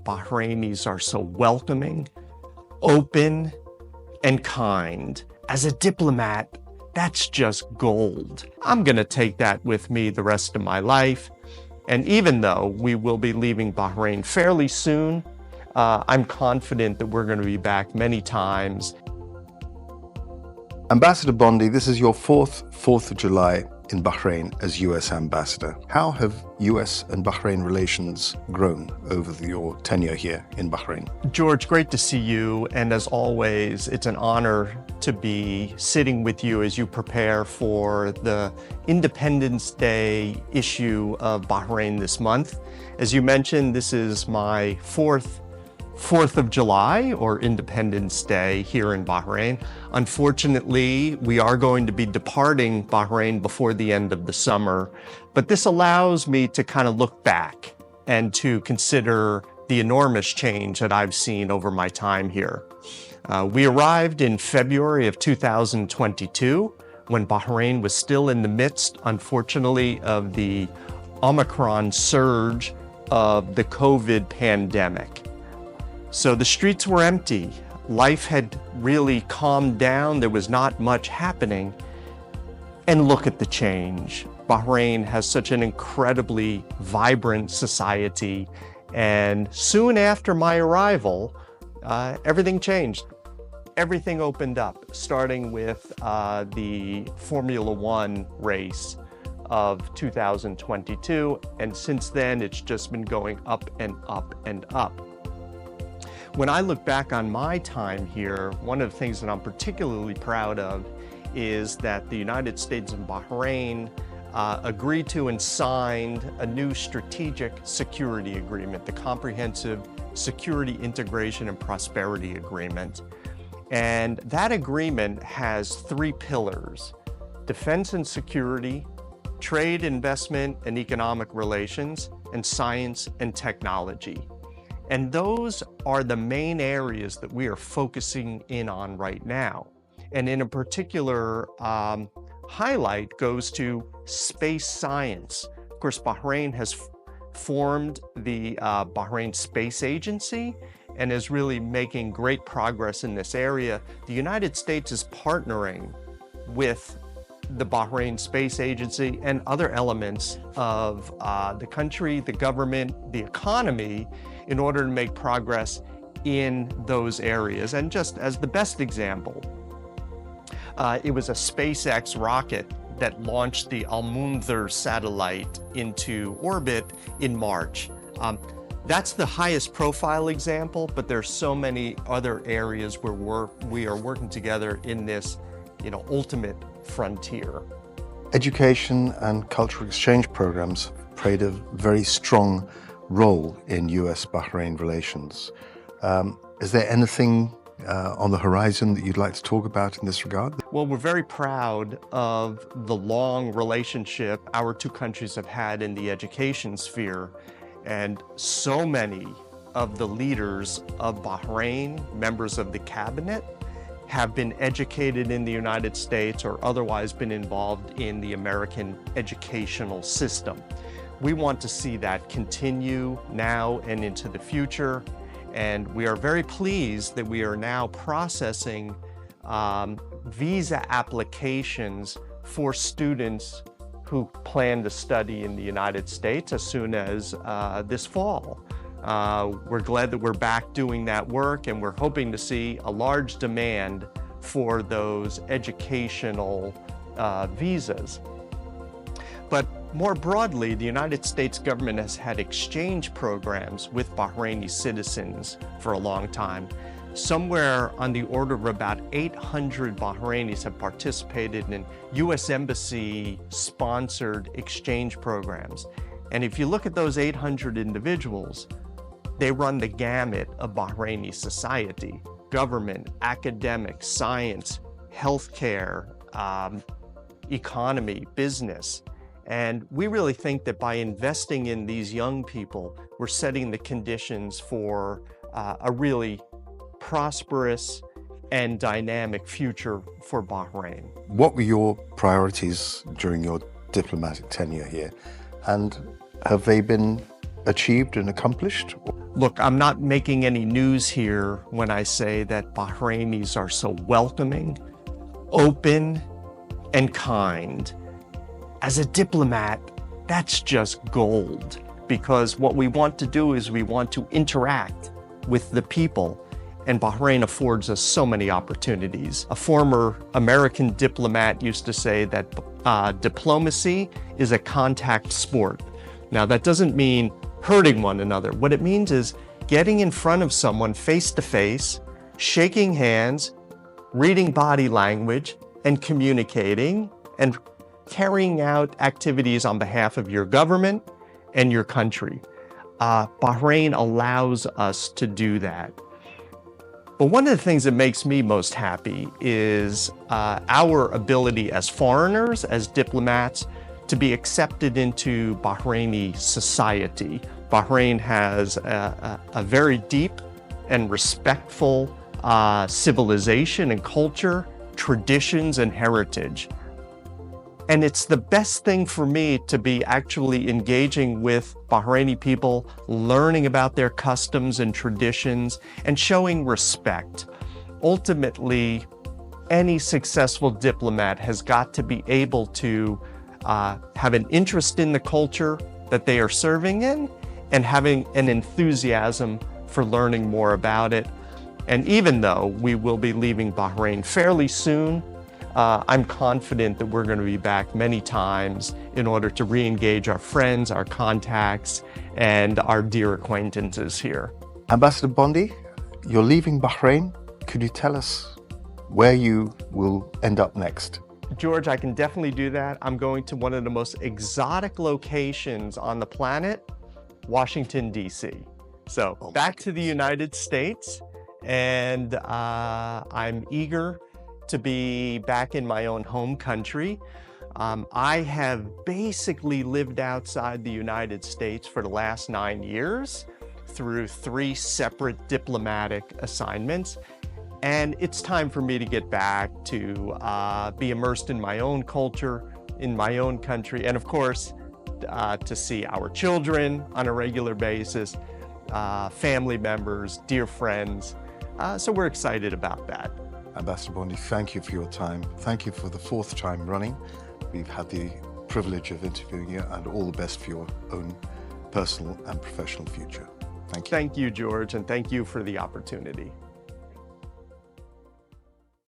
Bahrainis are so welcoming, open, and kind. As a diplomat, that's just gold. I'm gonna take that with me the rest of my life. And even though we will be leaving Bahrain fairly soon, I'm confident that we're gonna be back many times. Ambassador Bondy, this is your fourth 4th of July in Bahrain as US Ambassador. How have US and Bahrain relations grown over your tenure here in Bahrain? George, great to see you. And as always, it's an honor to be sitting with you as you prepare for the Independence Day issue of Bahrain this month. As you mentioned, this is my fourth 4th of July, or Independence Day, here in Bahrain. Unfortunately, we are going to be departing Bahrain before the end of the summer, but this allows me to kind of look back and to consider the enormous change that I've seen over my time here. We arrived in February of 2022, when Bahrain was still in the midst, unfortunately, of the Omicron surge of the COVID pandemic. So the streets were empty. Life had really calmed down. There was not much happening. And look at the change. Bahrain has such an incredibly vibrant society. And soon after my arrival, everything changed. Everything opened up, starting with the Formula One race of 2022. And since then, it's just been going up and up and up. When I look back on my time here, one of the things that I'm particularly proud of is that the United States and Bahrain agreed to and signed a new strategic security agreement, the Comprehensive Security Integration and Prosperity Agreement. And that agreement has 3 pillars: defense and security, trade, investment, and economic relations, and science and technology. And those are the main areas that we are focusing in on right now. And in a particular highlight goes to space science. Of course, Bahrain has formed the Bahrain Space Agency and is really making great progress in this area. The United States is partnering with the Bahrain Space Agency and other elements of the country, the government, the economy, in order to make progress in those areas. And just as the best example, it was a SpaceX rocket that launched the Al-Munzir satellite into orbit in March. That's the highest profile example, but there's so many other areas where we are working together in this, ultimate frontier. Education and cultural exchange programs played a very strong role in US-Bahrain relations. Is there anything on the horizon that you'd like to talk about in this regard? Well, we're very proud of the long relationship our two countries have had in the education sphere. And so many of the leaders of Bahrain, members of the cabinet, have been educated in the United States or otherwise been involved in the American educational system. We want to see that continue now and into the future. And we are very pleased that we are now processing visa applications for students who plan to study in the United States as soon as this fall. We're glad that we're back doing that work, and we're hoping to see a large demand for those educational visas. But more broadly, the United States government has had exchange programs with Bahraini citizens for a long time. Somewhere on the order of about 800 Bahrainis have participated in U.S. Embassy-sponsored exchange programs. And if you look at those 800 individuals, they run the gamut of Bahraini society: government, academic, science, healthcare, economy, business. And we really think that by investing in these young people, we're setting the conditions for a really prosperous and dynamic future for Bahrain. What were your priorities during your diplomatic tenure here? And have they been achieved and accomplished? Look, I'm not making any news here when I say that Bahrainis are so welcoming, open, and kind. As a diplomat, that's just gold, because what we want to do is we want to interact with the people, and Bahrain affords us so many opportunities. A former American diplomat used to say that diplomacy is a contact sport. Now, that doesn't mean hurting one another. What it means is getting in front of someone face to face, shaking hands, reading body language, and communicating, and carrying out activities on behalf of your government and your country. Bahrain allows us to do that. But one of the things that makes me most happy is our ability as foreigners, as diplomats, to be accepted into Bahraini society. Bahrain has a very deep and respectful civilization and culture, traditions and heritage. And it's the best thing for me to be actually engaging with Bahraini people, learning about their customs and traditions, and showing respect. Ultimately, any successful diplomat has got to be able to have an interest in the culture that they are serving in, and having an enthusiasm for learning more about it. And even though we will be leaving Bahrain fairly soon, I'm confident that we're going to be back many times in order to re-engage our friends, our contacts, and our dear acquaintances here. Ambassador Bondy, you're leaving Bahrain. Could you tell us where you will end up next? George, I can definitely do that. I'm going to one of the most exotic locations on the planet, Washington, D.C. So back to the United States, and I'm eager to be back in my own home country. I have basically lived outside the United States for the last 9 years through 3 separate diplomatic assignments. And it's time for me to get back to be immersed in my own culture, in my own country, and of course, to see our children on a regular basis, family members, dear friends. So we're excited about that. Ambassador Bondy, thank you for your time. Thank you for the 4th time running. We've had the privilege of interviewing you, and all the best for your own personal and professional future. Thank you. Thank you, George, and thank you for the opportunity.